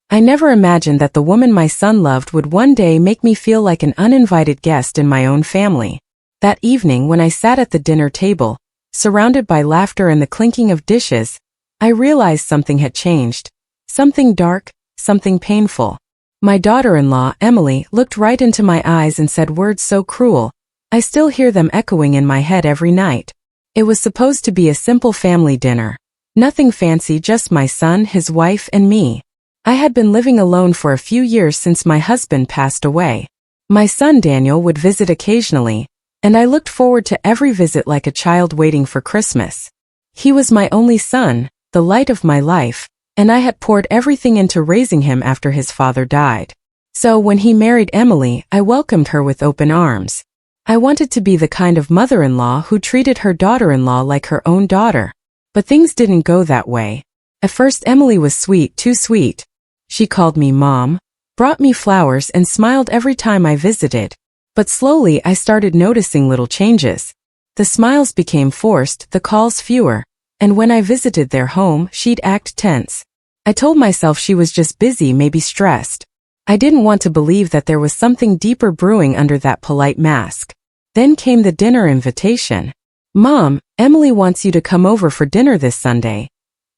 I never imagined that the woman my son loved would one day make me feel like an uninvited guest in my own family. That evening when I sat at the dinner table, surrounded by laughter and the clinking of dishes, I realized something had changed. Something dark, something painful. My daughter-in-law, Emily, looked right into my eyes and said words so cruel. I still hear them echoing in my head every night. It was supposed to be a simple family dinner. Nothing fancy, just my son, his wife, and me. I had been living alone for a few years since my husband passed away. My son Daniel would visit occasionally, and I looked forward to every visit like a child waiting for Christmas. He was my only son, the light of my life, and I had poured everything into raising him after his father died. So when he married Emily, I welcomed her with open arms. I wanted to be the kind of mother-in-law who treated her daughter-in-law like her own daughter. But things didn't go that way. At first Emily was sweet, too sweet. She called me Mom, brought me flowers and smiled every time I visited. But slowly I started noticing little changes. The smiles became forced, the calls fewer, and when I visited their home, she'd act tense. I told myself she was just busy, maybe stressed. I didn't want to believe that there was something deeper brewing under that polite mask. Then came the dinner invitation. Mom, Emily wants you to come over for dinner this Sunday,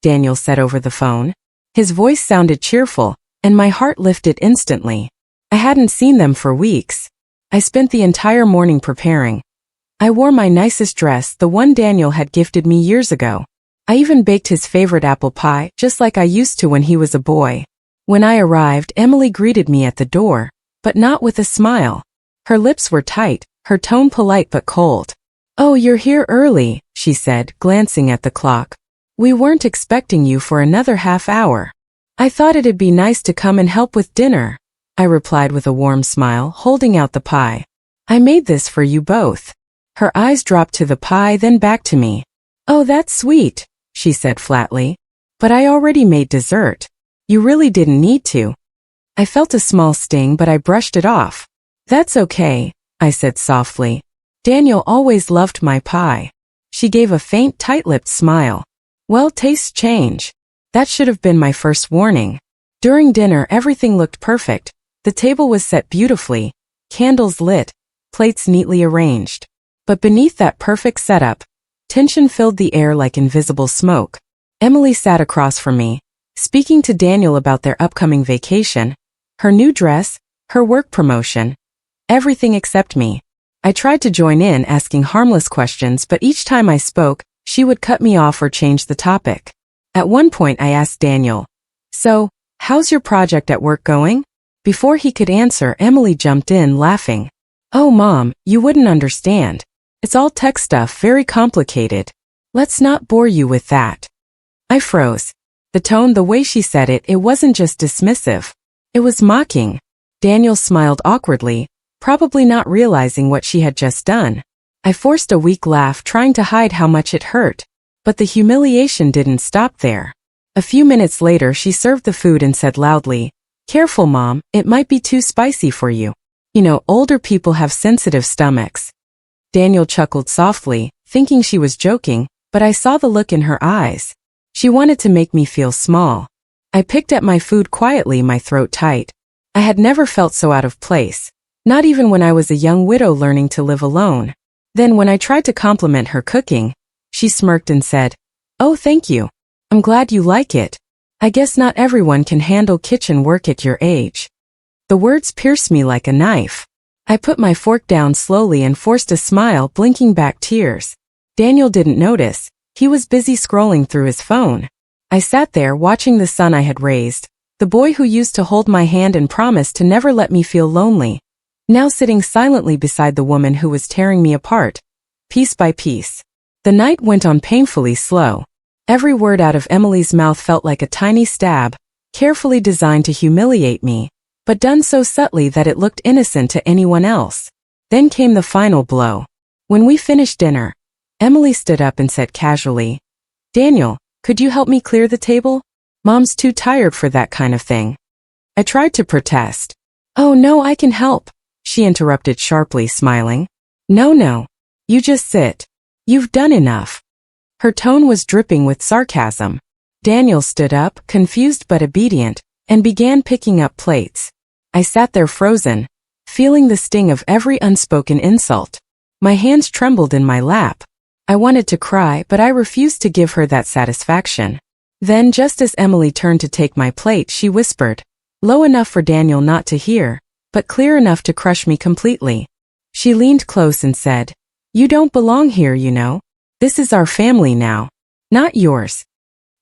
Daniel said over the phone. His voice sounded cheerful, and my heart lifted instantly. I hadn't seen them for weeks. I spent the entire morning preparing. I wore my nicest dress, the one Daniel had gifted me years ago. I even baked his favorite apple pie, just like I used to when he was a boy. When I arrived, Emily greeted me at the door, but not with a smile. Her lips were tight, her tone polite but cold. "Oh, you're here early," she said, glancing at the clock. "We weren't expecting you for another half hour." "I thought it'd be nice to come and help with dinner," I replied with a warm smile, holding out the pie. "I made this for you both." Her eyes dropped to the pie, then back to me. "Oh, that's sweet," she said flatly. "But I already made dessert. You really didn't need to." I felt a small sting, but I brushed it off. "That's okay," I said softly. "Daniel always loved my pie." She gave a faint, tight-lipped smile. "Well, tastes change." That should have been my first warning. During dinner, everything looked perfect. The table was set beautifully, candles lit, plates neatly arranged. But beneath that perfect setup, tension filled the air like invisible smoke. Emily sat across from me, speaking to Daniel about their upcoming vacation, her new dress, her work promotion, everything except me. I tried to join in, asking harmless questions, but each time I spoke, she would cut me off or change the topic. At one point I asked Daniel, "So, how's your project at work going?" Before he could answer, Emily jumped in, laughing. "Oh, Mom, you wouldn't understand. It's all tech stuff, very complicated. Let's not bore you with that." I froze. The tone, the way she said it, it wasn't just dismissive. It was mocking. Daniel smiled awkwardly, probably not realizing what she had just done. I forced a weak laugh, trying to hide how much it hurt. But the humiliation didn't stop there. A few minutes later, she served the food and said loudly, "Careful, Mom, it might be too spicy for you. You know, older people have sensitive stomachs." Daniel chuckled softly, thinking she was joking, but I saw the look in her eyes. She wanted to make me feel small. I picked at my food quietly, my throat tight. I had never felt so out of place, not even when I was a young widow learning to live alone. Then when I tried to compliment her cooking, she smirked and said, "Oh, thank you. I'm glad you like it. I guess not everyone can handle kitchen work at your age." The words pierced me like a knife. I put my fork down slowly and forced a smile, blinking back tears. Daniel didn't notice. He was busy scrolling through his phone. I sat there watching the son I had raised, the boy who used to hold my hand and promise to never let me feel lonely, now sitting silently beside the woman who was tearing me apart, piece by piece. The night went on painfully slow. Every word out of Emily's mouth felt like a tiny stab, carefully designed to humiliate me, but done so subtly that it looked innocent to anyone else. Then came the final blow. When we finished dinner, Emily stood up and said casually, "Daniel, could you help me clear the table? Mom's too tired for that kind of thing." I tried to protest. "Oh no, I can help," she interrupted sharply, smiling. No, you just sit. You've done enough." Her tone was dripping with sarcasm. Daniel stood up, confused but obedient, and began picking up plates. I sat there frozen, feeling the sting of every unspoken insult. My hands trembled in my lap. I wanted to cry, but I refused to give her that satisfaction. Then, just as Emily turned to take my plate, she whispered, low enough for Daniel not to hear, but clear enough to crush me completely. She leaned close and said, "You don't belong here, you know. This is our family now, not yours."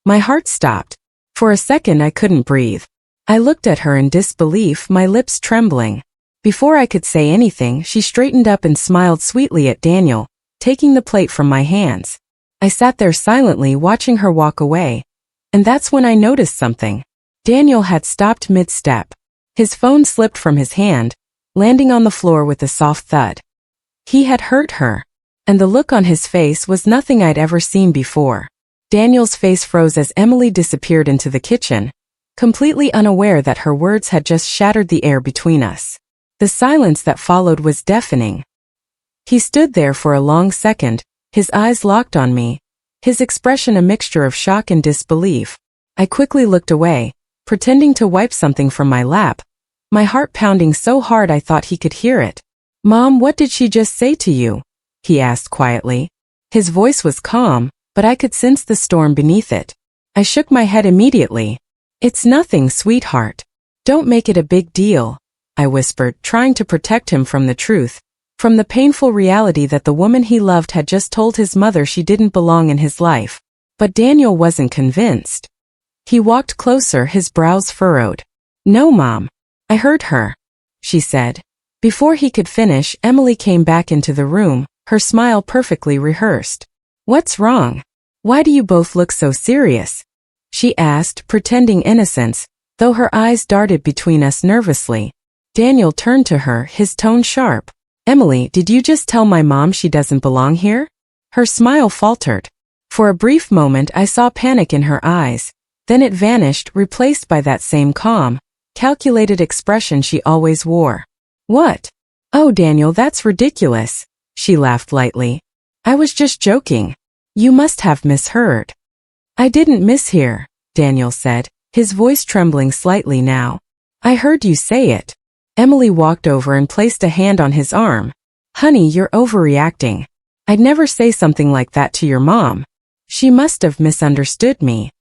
My heart stopped. For a second I couldn't breathe. I looked at her in disbelief, my lips trembling. Before I could say anything, she straightened up and smiled sweetly at Daniel, taking the plate from my hands. I sat there silently watching her walk away. And that's when I noticed something. Daniel had stopped mid-step. His phone slipped from his hand, landing on the floor with a soft thud. He had hurt her. And the look on his face was nothing I'd ever seen before. Daniel's face froze as Emily disappeared into the kitchen, completely unaware that her words had just shattered the air between us. The silence that followed was deafening. He stood there for a long second, his eyes locked on me, his expression a mixture of shock and disbelief. I quickly looked away, pretending to wipe something from my lap, my heart pounding so hard I thought he could hear it. "Mom, what did she just say to you?" he asked quietly. His voice was calm, but I could sense the storm beneath it. I shook my head immediately. "It's nothing, sweetheart. Don't make it a big deal," I whispered, trying to protect him from the truth, from the painful reality that the woman he loved had just told his mother she didn't belong in his life. But Daniel wasn't convinced. He walked closer, his brows furrowed. "No, Mom. I heard her," she said. Before he could finish, Emily came back into the room, her smile perfectly rehearsed. "What's wrong? Why do you both look so serious?" she asked, pretending innocence, though her eyes darted between us nervously. Daniel turned to her, his tone sharp. "Emily, did you just tell my mom she doesn't belong here?" Her smile faltered. For a brief moment I saw panic in her eyes, then it vanished, replaced by that same calm, calculated expression she always wore. "What? Oh, Daniel, that's ridiculous," she laughed lightly. "I was just joking. You must have misheard." "I didn't mishear," Daniel said, his voice trembling slightly now. "I heard you say it." Emily walked over and placed a hand on his arm. "Honey, you're overreacting. I'd never say something like that to your mom. She must have misunderstood me."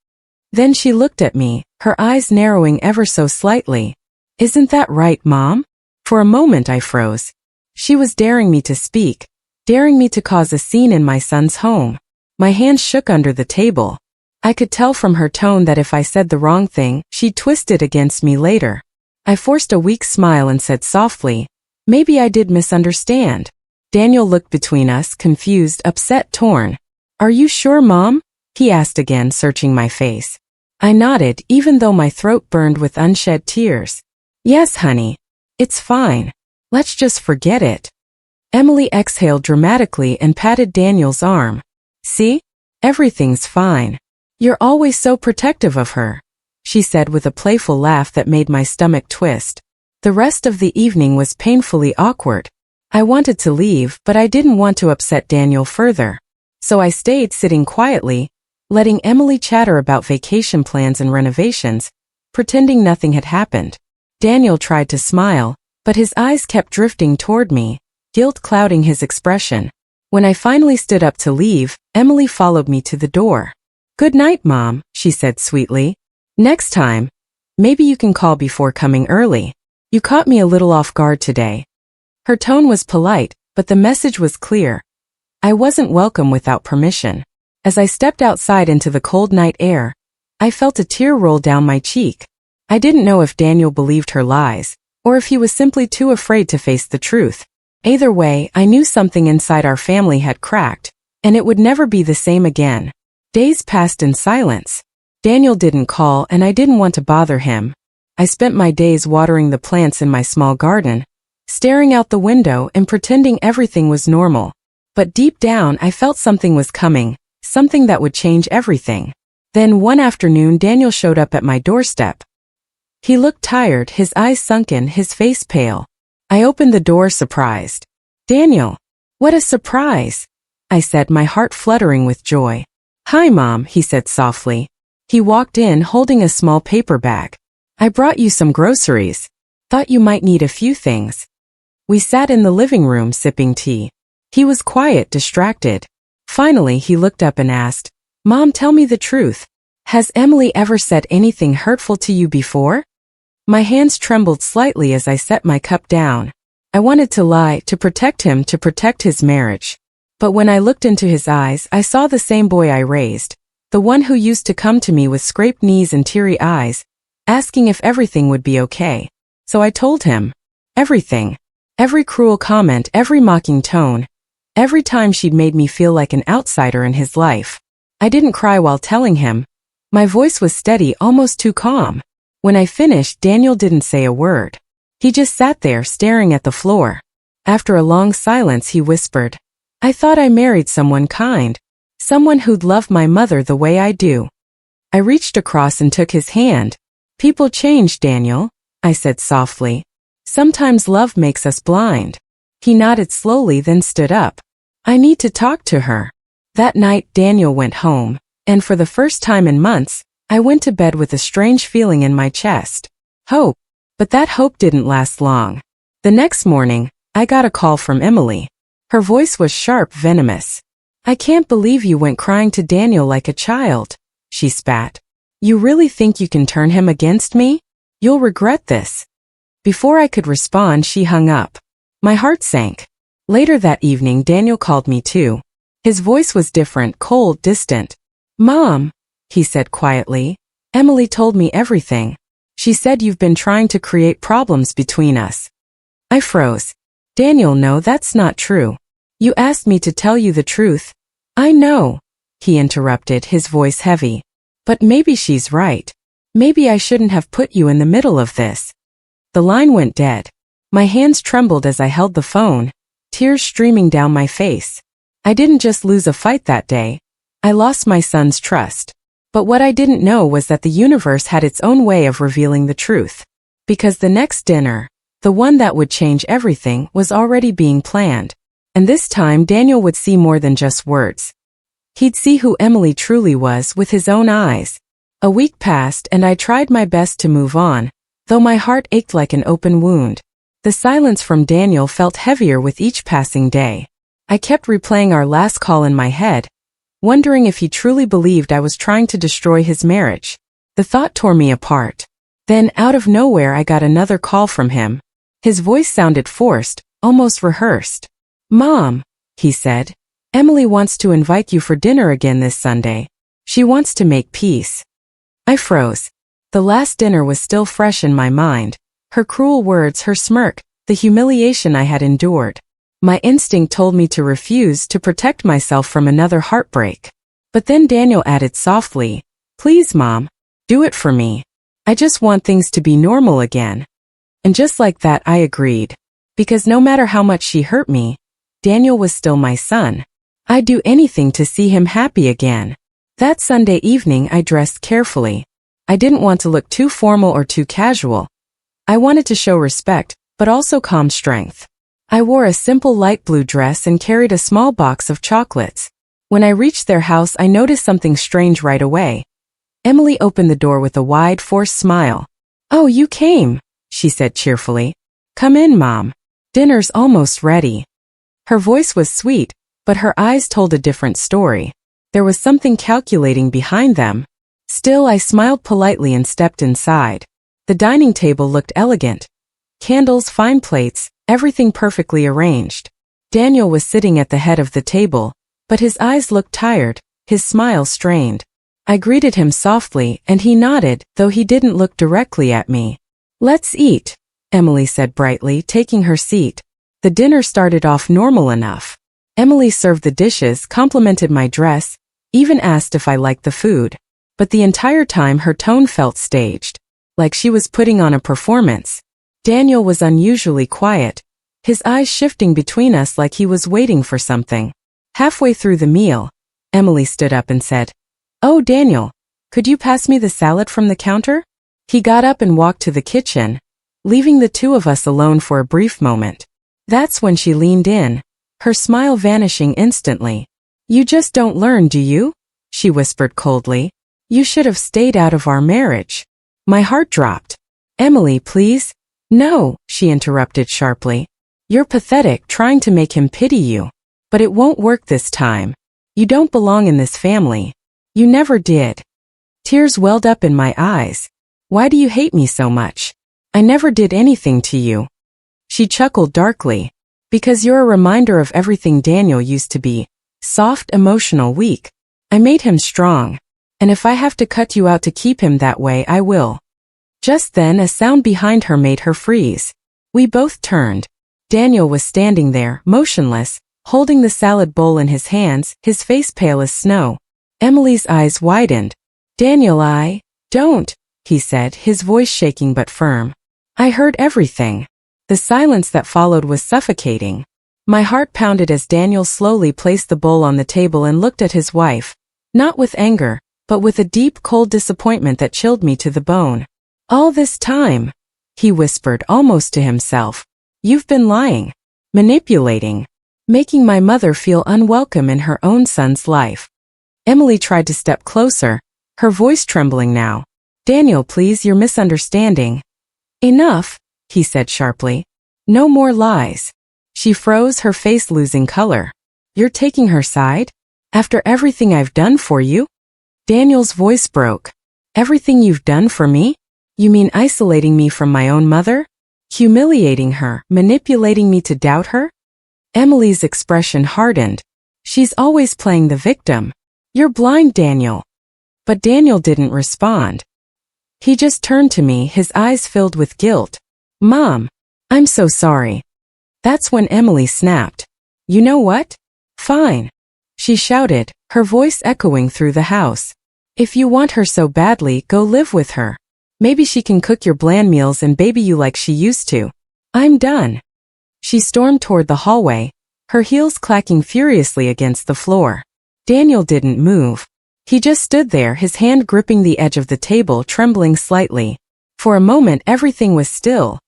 Then she looked at me, her eyes narrowing ever so slightly. "Isn't that right, Mom?" For a moment I froze. She was daring me to speak, daring me to cause a scene in my son's home. My hands shook under the table. I could tell from her tone that if I said the wrong thing, she'd twist it against me later. I forced a weak smile and said softly, "Maybe I did misunderstand." Daniel looked between us, confused, upset, torn. "Are you sure, Mom?" he asked again, searching my face. I nodded, even though my throat burned with unshed tears. "Yes, honey. It's fine. Let's just forget it." Emily exhaled dramatically and patted Daniel's arm. "See? Everything's fine. You're always so protective of her," she said with a playful laugh that made my stomach twist. The rest of the evening was painfully awkward. I wanted to leave, but I didn't want to upset Daniel further. So I stayed sitting quietly, letting Emily chatter about vacation plans and renovations, pretending nothing had happened. Daniel tried to smile, but his eyes kept drifting toward me, guilt clouding his expression. When I finally stood up to leave, Emily followed me to the door. "Good night, Mom," she said sweetly. "Next time, maybe you can call before coming early. You caught me a little off guard today." Her tone was polite, but the message was clear. I wasn't welcome without permission. As I stepped outside into the cold night air, I felt a tear roll down my cheek. I didn't know if Daniel believed her lies, or if he was simply too afraid to face the truth. Either way, I knew something inside our family had cracked, and it would never be the same again. Days passed in silence. Daniel didn't call, and I didn't want to bother him. I spent my days watering the plants in my small garden, staring out the window and pretending everything was normal. But deep down, I felt something was coming, something that would change everything. Then one afternoon, Daniel showed up at my doorstep. He looked tired, his eyes sunken, his face pale. I opened the door, surprised. "Daniel, what a surprise," I said, my heart fluttering with joy. "Hi, Mom," he said softly. He walked in holding a small paper bag. I brought you some groceries. Thought you might need a few things. We sat in the living room sipping tea. He was quiet, distracted. Finally, he looked up and asked, Mom, tell me the truth. Has Emily ever said anything hurtful to you before? My hands trembled slightly as I set my cup down. I wanted to lie, to protect him, to protect his marriage. But when I looked into his eyes, I saw the same boy I raised, the one who used to come to me with scraped knees and teary eyes, asking if everything would be okay. So I told him. Everything. Every cruel comment, every mocking tone. Every time she'd made me feel like an outsider in his life. I didn't cry while telling him. My voice was steady, almost too calm. When I finished, Daniel didn't say a word. He just sat there, staring at the floor. After a long silence, he whispered, I thought I married someone kind. Someone who'd love my mother the way I do. I reached across and took his hand. People change, Daniel, I said softly. Sometimes love makes us blind. He nodded slowly, then stood up. I need to talk to her. That night, Daniel went home, and for the first time in months, I went to bed with a strange feeling in my chest. Hope. But that hope didn't last long. The next morning, I got a call from Emily. Her voice was sharp, venomous. I can't believe you went crying to Daniel like a child, she spat. You really think you can turn him against me? You'll regret this. Before I could respond, she hung up. My heart sank. Later that evening, Daniel called me too. His voice was different, cold, distant. Mom, he said quietly, Emily told me everything. She said you've been trying to create problems between us. I froze. Daniel, no, that's not true. You asked me to tell you the truth. I know, he interrupted, his voice heavy. But maybe she's right. Maybe I shouldn't have put you in the middle of this. The line went dead. My hands trembled as I held the phone, tears streaming down my face. I didn't just lose a fight that day. I lost my son's trust. But what I didn't know was that the universe had its own way of revealing the truth. Because the next dinner, the one that would change everything, was already being planned. And this time Daniel would see more than just words. He'd see who Emily truly was with his own eyes. A week passed and I tried my best to move on, though my heart ached like an open wound. The silence from Daniel felt heavier with each passing day. I kept replaying our last call in my head, wondering if he truly believed I was trying to destroy his marriage. The thought tore me apart. Then, out of nowhere, I got another call from him. His voice sounded forced, almost rehearsed. Mom, he said, Emily wants to invite you for dinner again this Sunday. She wants to make peace. I froze. The last dinner was still fresh in my mind. Her cruel words, her smirk, the humiliation I had endured. My instinct told me to refuse, to protect myself from another heartbreak. But then Daniel added softly, Please, Mom, do it for me. I just want things to be normal again. And just like that, I agreed. Because no matter how much she hurt me, Daniel was still my son. I'd do anything to see him happy again. That Sunday evening, I dressed carefully. I didn't want to look too formal or too casual. I wanted to show respect, but also calm strength. I wore a simple light blue dress and carried a small box of chocolates. When I reached their house, I noticed something strange right away. Emily opened the door with a wide, forced smile. Oh, you came, she said cheerfully. Come in, Mom. Dinner's almost ready. Her voice was sweet, but her eyes told a different story. There was something calculating behind them. Still, I smiled politely and stepped inside. The dining table looked elegant. Candles, fine plates, everything perfectly arranged. Daniel was sitting at the head of the table, but his eyes looked tired, his smile strained. I greeted him softly, and he nodded, though he didn't look directly at me. Let's eat, Emily said brightly, taking her seat. The dinner started off normal enough. Emily served the dishes, complimented my dress, even asked if I liked the food. But the entire time her tone felt staged, like she was putting on a performance. Daniel was unusually quiet, his eyes shifting between us like he was waiting for something. Halfway through the meal, Emily stood up and said, Oh, Daniel, could you pass me the salad from the counter? He got up and walked to the kitchen, leaving the two of us alone for a brief moment. That's when she leaned in, her smile vanishing instantly. You just don't learn, do you? She whispered coldly. You should have stayed out of our marriage. My heart dropped. Emily, please. No, she interrupted sharply. You're pathetic trying to make him pity you. But it won't work this time. You don't belong in this family. You never did. Tears welled up in my eyes. Why do you hate me so much? I never did anything to you. She chuckled darkly. Because you're a reminder of everything Daniel used to be. Soft, emotional, weak. I made him strong. And if I have to cut you out to keep him that way, I will. Just then a sound behind her made her freeze. We both turned. Daniel was standing there, motionless, holding the salad bowl in his hands, his face pale as snow. Emily's eyes widened. Daniel, don't, he said, his voice shaking but firm. I heard everything. The silence that followed was suffocating. My heart pounded as Daniel slowly placed the bowl on the table and looked at his wife, not with anger, but with a deep, cold disappointment that chilled me to the bone. All this time, he whispered almost to himself, you've been lying, manipulating, making my mother feel unwelcome in her own son's life. Emily tried to step closer, her voice trembling now. Daniel, please, you're misunderstanding. Enough, he said sharply. No more lies. She froze, her face losing color. You're taking her side? After everything I've done for you? Daniel's voice broke. Everything you've done for me? You mean isolating me from my own mother? Humiliating her, manipulating me to doubt her? Emily's expression hardened. She's always playing the victim. You're blind, Daniel. But Daniel didn't respond. He just turned to me, his eyes filled with guilt. Mom, I'm so sorry. That's when Emily snapped. You know what? Fine. She shouted, her voice echoing through the house. If you want her so badly, go live with her. Maybe she can cook your bland meals and baby you like she used to. I'm done. She stormed toward the hallway, her heels clacking furiously against the floor. Daniel didn't move. He just stood there, his hand gripping the edge of the table, trembling slightly. For a moment everything was still.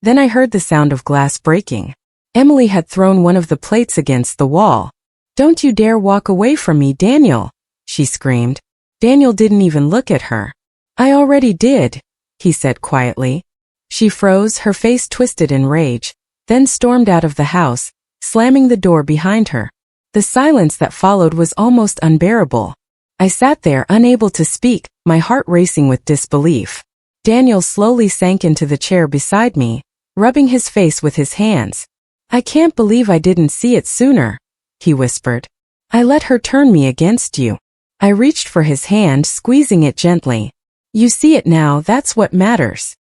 Then I heard the sound of glass breaking. Emily had thrown one of the plates against the wall. Don't you dare walk away from me, Daniel, she screamed. Daniel didn't even look at her. I already did, he said quietly. She froze, her face twisted in rage, then stormed out of the house, slamming the door behind her. The silence that followed was almost unbearable. I sat there unable to speak, my heart racing with disbelief. Daniel slowly sank into the chair beside me, rubbing his face with his hands. I can't believe I didn't see it sooner, he whispered. I let her turn me against you. I reached for his hand, squeezing it gently. You see it now, that's what matters.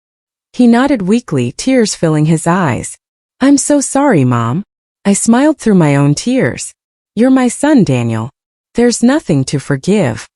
He nodded weakly, tears filling his eyes. I'm so sorry, Mom. I smiled through my own tears. You're my son, Daniel. There's nothing to forgive.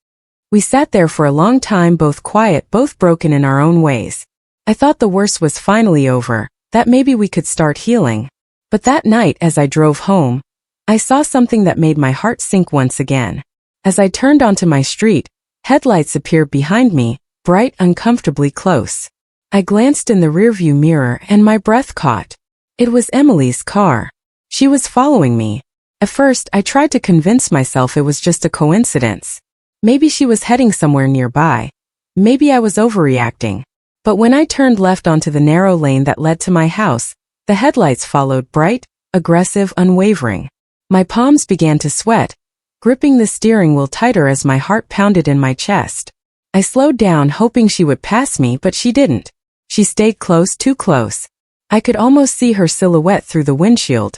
We sat there for a long time, both quiet, both broken in our own ways. I thought the worst was finally over, that maybe we could start healing. But that night as I drove home, I saw something that made my heart sink once again. As I turned onto my street, headlights appeared behind me, bright, uncomfortably close. I glanced in the rearview mirror and my breath caught. It was Emily's car. She was following me. At first, I tried to convince myself it was just a coincidence. Maybe she was heading somewhere nearby. Maybe I was overreacting. But when I turned left onto the narrow lane that led to my house, the headlights followed, bright, aggressive, unwavering. My palms began to sweat, gripping the steering wheel tighter as my heart pounded in my chest. I slowed down, hoping she would pass me, but she didn't. She stayed close, too close. I could almost see her silhouette through the windshield.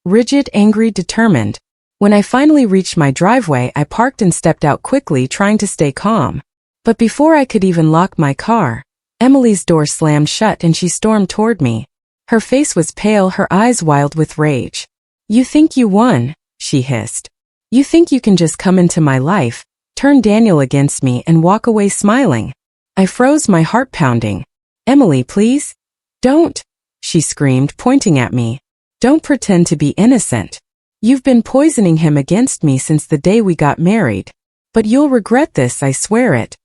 Rigid, angry, determined. When I finally reached my driveway, I parked and stepped out quickly, trying to stay calm. But before I could even lock my car, Emily's door slammed shut and she stormed toward me. Her face was pale, her eyes wild with rage. You think you won, she hissed. You think you can just come into my life, turn Daniel against me and walk away smiling. I froze, my heart pounding. Emily, please. Don't, she screamed, pointing at me. Don't pretend to be innocent. You've been poisoning him against me since the day we got married. But you'll regret this, I swear it.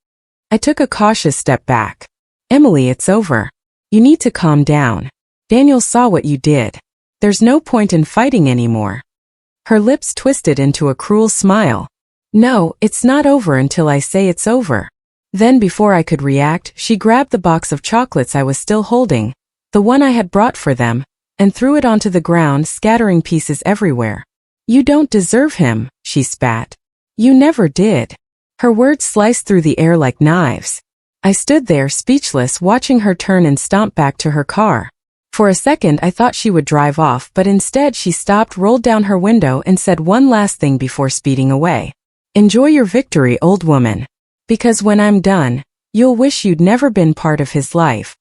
I took a cautious step back. Emily, it's over. You need to calm down. Daniel saw what you did. There's no point in fighting anymore. Her lips twisted into a cruel smile. No, it's not over until I say it's over. Then before I could react, she grabbed the box of chocolates I was still holding, the one I had brought for them, and threw it onto the ground, scattering pieces everywhere. "You don't deserve him," she spat. "You never did." Her words sliced through the air like knives. I stood there speechless, watching her turn and stomp back to her car. For a second I thought she would drive off, but instead she stopped, rolled down her window, and said one last thing before speeding away. "Enjoy your victory, old woman. Because when I'm done, you'll wish you'd never been part of his life."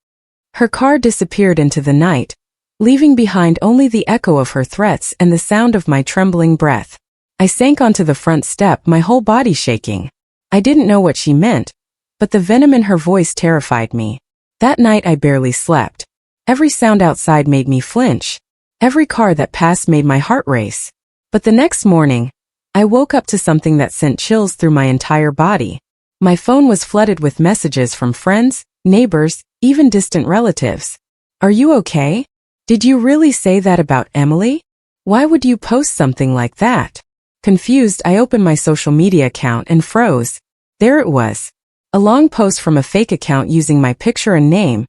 Her car disappeared into the night, leaving behind only the echo of her threats and the sound of my trembling breath. I sank onto the front step, my whole body shaking. I didn't know what she meant, but the venom in her voice terrified me. That night I barely slept. Every sound outside made me flinch. Every car that passed made my heart race. But the next morning, I woke up to something that sent chills through my entire body. My phone was flooded with messages from friends, neighbors, even distant relatives. "Are you okay? Did you really say that about Emily? Why would you post something like that?" Confused, I opened my social media account and froze. There it was. A long post from a fake account using my picture and name,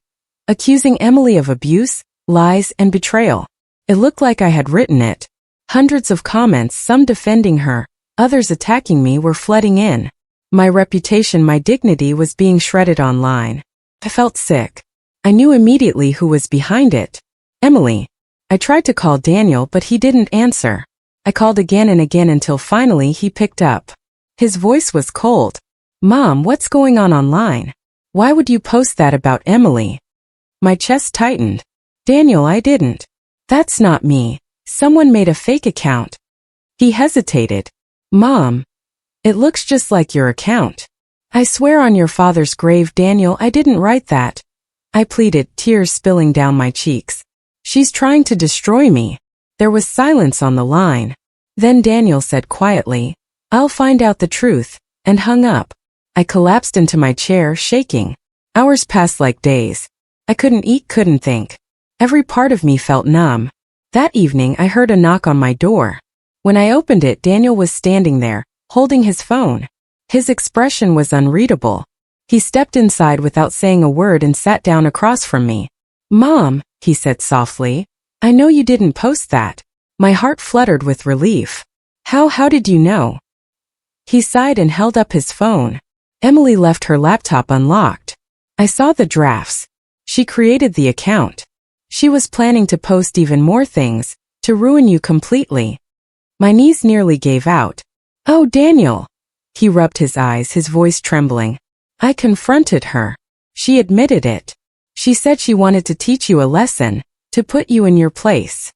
accusing Emily of abuse, lies, and betrayal. It looked like I had written it. Hundreds of comments, some defending her, others attacking me, were flooding in. My reputation, my dignity was being shredded online. I felt sick. I knew immediately who was behind it. Emily. I tried to call Daniel, but he didn't answer. I called again and again until finally he picked up. His voice was cold. "Mom, what's going on online? Why would you post that about Emily?" My chest tightened. "Daniel, I didn't. That's not me. Someone made a fake account." He hesitated. "Mom, it looks just like your account." "I swear on your father's grave, Daniel, I didn't write that," I pleaded, tears spilling down my cheeks. "She's trying to destroy me." There was silence on the line. Then Daniel said quietly, "I'll find out the truth," and hung up. I collapsed into my chair, shaking. Hours passed like days. I couldn't eat, couldn't think. Every part of me felt numb. That evening I heard a knock on my door. When I opened it, Daniel was standing there, holding his phone. His expression was unreadable. He stepped inside without saying a word and sat down across from me. "Mom," he said softly, "I know you didn't post that." My heart fluttered with relief. How did you know?" He sighed and held up his phone. "Emily left her laptop unlocked. I saw the drafts. She created the account. She was planning to post even more things, to ruin you completely." My knees nearly gave out. "Oh, Daniel." He rubbed his eyes, his voice trembling. "I confronted her. She admitted it. She said she wanted to teach you a lesson, to put you in your place."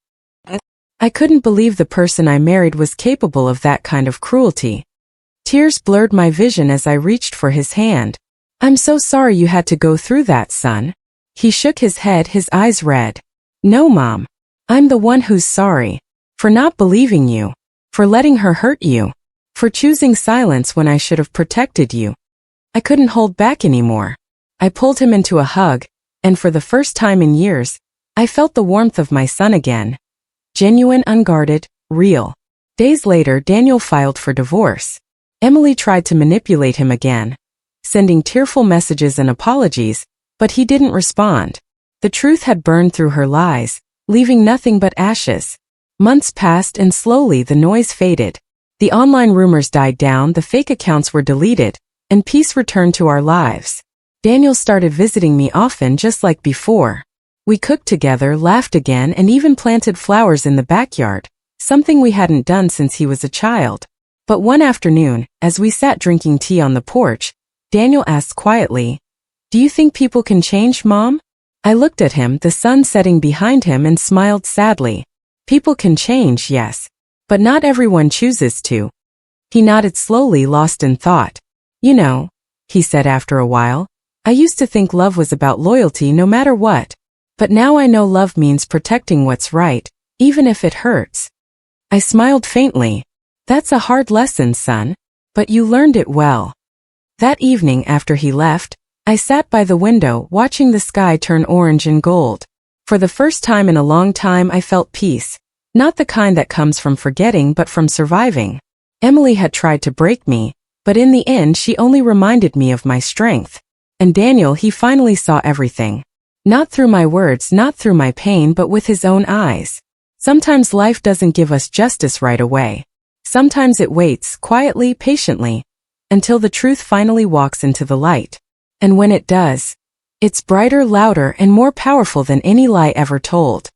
I couldn't believe the person I married was capable of that kind of cruelty. Tears blurred my vision as I reached for his hand. "I'm so sorry you had to go through that, son." He shook his head, his eyes red. "No, Mom. I'm the one who's sorry. For not believing you. For letting her hurt you. For choosing silence when I should have protected you." I couldn't hold back anymore. I pulled him into a hug, and for the first time in years, I felt the warmth of my son again. Genuine, unguarded, real. Days later, Daniel filed for divorce. Emily tried to manipulate him again, sending tearful messages and apologies, but he didn't respond. The truth had burned through her lies, leaving nothing but ashes. Months passed and slowly the noise faded. The online rumors died down, the fake accounts were deleted, and peace returned to our lives. Daniel started visiting me often, just like before. We cooked together, laughed again, and even planted flowers in the backyard, something we hadn't done since he was a child. But one afternoon, as we sat drinking tea on the porch, Daniel asked quietly, "Do you think people can change, Mom?" I looked at him, the sun setting behind him, and smiled sadly. "People can change, yes. But not everyone chooses to." He nodded slowly, lost in thought. "You know," he said after a while, "I used to think love was about loyalty no matter what. But now I know love means protecting what's right, even if it hurts." I smiled faintly. "That's a hard lesson, son. But you learned it well." That evening after he left, I sat by the window watching the sky turn orange and gold. For the first time in a long time I felt peace, not the kind that comes from forgetting but from surviving. Emily had tried to break me, But in the end, she only reminded me of my strength. And Daniel, he finally saw everything. Not through my words, not through my pain, but with his own eyes. Sometimes life doesn't give us justice right away. Sometimes it waits, quietly, patiently, until the truth finally walks into the light. And when it does, it's brighter, louder, and more powerful than any lie ever told.